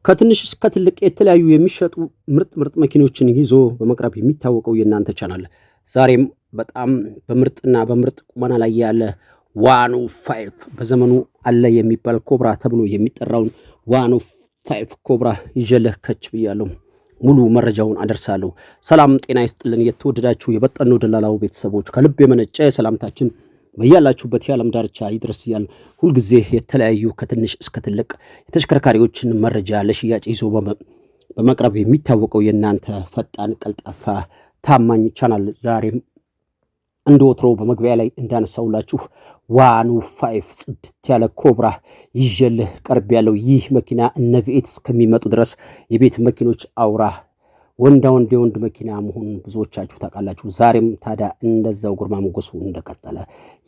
ከትንሽ እስከ ትልቅ የተለያዩ የሚሸጡ ምርጥ መኪኖችን ይዞ በመቅረብ የሚታወቀው የእናንተ ቻናል ዛሬም በጣም በምርጥና በምርጥ ቁመና ላይ ያለ 105 በዘመኑ አለ የሚባል ኮብራ ተብሎ የሚጠራውን 105 ኮብራ ይዤልህ ከች ብያለሁ። ሙሉ መረጃውን አደርሳለሁ። ሰላም ጤና ይስጥልን። የተወደዳችሁ የበጠኑ ደላላው ቤተሰቦች ከልብ የመነጨ ሰላምታችን በያላችሁበት የዓለም ዳርቻ ይድረስ እያልን ሁልጊዜ የተለያዩ ከትንሽ እስከ ትልቅ የተሽከርካሪዎችን መረጃ ለሽያጭ ይዞ በመቅረብ የሚታወቀው የእናንተ ፈጣን ቀልጣፋ ታማኝ ቻናል ዛሬም እንደ ወትሮ በመግቢያ ላይ እንዳነሳውላችሁ 105 ጽድት ያለ ኮብራ ይዤልህ ቀርብ ያለው ይህ መኪና እነ ቪኤት እስከሚመጡ ድረስ የቤት መኪኖች አውራ ወንዳ የወንድ መኪና መሆኑን ብዙዎቻችሁ ታውቃላችሁ። ዛሬም ታዲያ እንደዛው ግርማ ሞገሱ እንደቀጠለ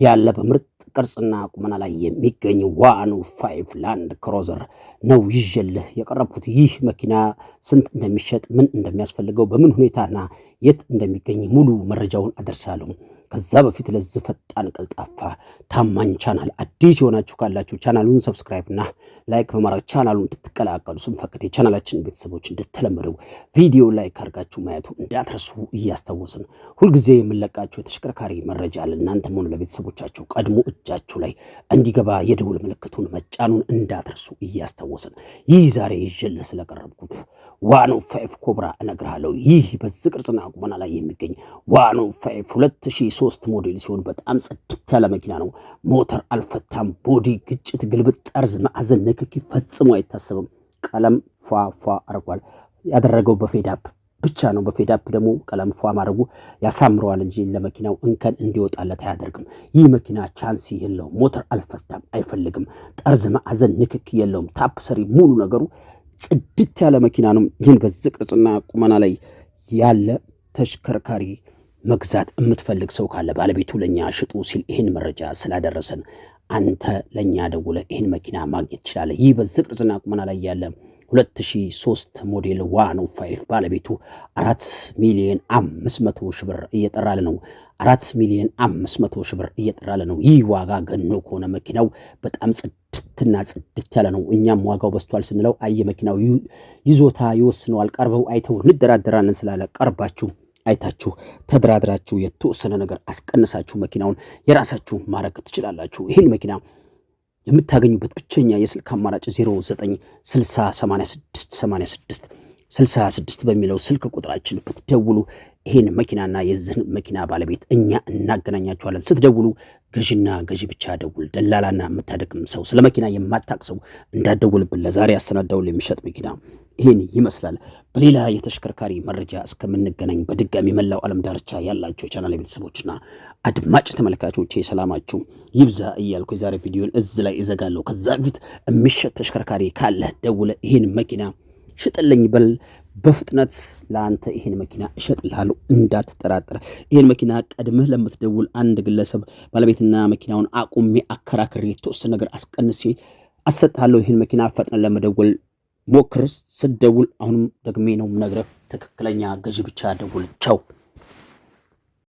ያለ በምርጥ ቅርጽና ቁመና ላይ የሚገኝ 105 ላንድ ክሮዘር ነው ይዤልህ የቀረብኩት። ይህ መኪና ስንት እንደሚሸጥ፣ ምን እንደሚያስፈልገው፣ በምን ሁኔታና የት እንደሚገኝ ሙሉ መረጃውን አደርሳለሁ። ከዛ በፊት ለዚህ ፈጣን ቀልጣፋ ታማኝ ቻናል አዲስ የሆናችሁ ካላችሁ ቻናሉን ሰብስክራይብ እና ላይክ በማድረግ ቻናሉን እንድትቀላቀሉ ስንፈቅድ የቻናላችን ቤተሰቦች እንደተለመደው ቪዲዮ ላይክ አድርጋችሁ ማየቱ እንዳትረሱ እያስታወስን ሁልጊዜ የምንለቃችሁ የተሽከርካሪ መረጃ ለእናንተም ሆነ ለቤተሰቦቻችሁ ቀድሞ እጃችሁ ላይ እንዲገባ የደውል ምልክቱን መጫኑን እንዳትረሱ እያስታወስን ይህ ዛሬ ይዤልህ ስለቀረብኩት 105 ኮብራ እነግርሃለሁ። ይህ በዚህ ቅርጽና ቁመና ላይ የሚገኝ 105 2003 ሞዴል ሲሆን በጣም ጽድት ያለ መኪና ነው። ሞተር አልፈታም። ቦዲ ግጭት፣ ግልብጥ፣ ጠርዝ፣ ማዕዘን ንክኪ ፈጽሞ አይታሰብም። ቀለም ፏ አርጓል። ያደረገው በፌዳፕ ብቻ ነው። በፌዳፕ ደግሞ ቀለም ፏ ማድረጉ ያሳምረዋል እንጂ ለመኪናው እንከን እንዲወጣለት አያደርግም። ይህ መኪና ቻንስ የለውም። ሞተር አልፈታም፣ አይፈልግም። ጠርዝ፣ ማዕዘን ንክኪ የለውም። ታፕ ሰሪ ሙሉ ነገሩ ጽድት ያለ መኪና ነው። ይህን በዚህ ቅርጽና ቁመና ላይ ያለ ተሽከርካሪ መግዛት የምትፈልግ ሰው ካለ ባለቤቱ ለኛ ሽጡ ሲል ይህን መረጃ ስላደረሰን አንተ ለኛ ደውለ ይህን መኪና ማግኘት ትችላለህ። ይህ በዚህ ቅርጽና ቁመና ላይ ያለ 2003 ሞዴል 105 ባለቤቱ 4,500,000 ብር እየጠራለ ነው። 4,500,000 ብር እየጠራለ ነው። ይህ ዋጋ ገኖ ከሆነ መኪናው በጣም ጽድትና ጽድት ያለ ነው። እኛም ዋጋው በስቷል ስንለው አየ መኪናው ይዞታ ይወስነዋል። ቀርበው አይተው እንደራደራለን ስላለ ቀርባችሁ አይታችሁ ተደራድራችሁ የተወሰነ ነገር አስቀንሳችሁ መኪናውን የራሳችሁ ማድረግ ትችላላችሁ። ይህን መኪና የምታገኙበት ብቸኛ የስልክ አማራጭ 0960868666 በሚለው ስልክ ቁጥራችን ብትደውሉ ይህን መኪናና የዚህን መኪና ባለቤት እኛ እናገናኛችኋለን። ስትደውሉ ገዥና ገዥ ብቻ ደውል። ደላላና የምታደቅም ሰው ስለ መኪና የማታቅ ሰው እንዳደውልብን። ለዛሬ ያሰናዳውን የሚሸጥ መኪና ይህን ይመስላል። በሌላ የተሽከርካሪ መረጃ እስከምንገናኝ በድጋሚ መላው ዓለም ዳርቻ ያላችሁ የቻናል ቤተሰቦችና አድማጭ ተመልካቾቼ ሰላማችሁ ይብዛ እያልኩ የዛሬ ቪዲዮን እዚህ ላይ እዘጋለሁ። ከዛ በፊት የሚሸጥ ተሽከርካሪ ካለ ደውለ ይህን መኪና ሽጥልኝ በል። በፍጥነት ለአንተ ይህን መኪና እሸጥልሃለሁ እንዳትጠራጠር። ይህን መኪና ቀድመህ ለምትደውል አንድ ግለሰብ ባለቤትና መኪናውን አቁሜ አከራክሬ የተወሰነ ነገር አስቀንሴ አሰጥሃለሁ። ይህን መኪና ፈጥነን ለመደወል ሞክር። ስትደውል አሁንም ደግሜ ነው የምነግርህ፣ ትክክለኛ ገዥ ብቻ ደውል። ቻው።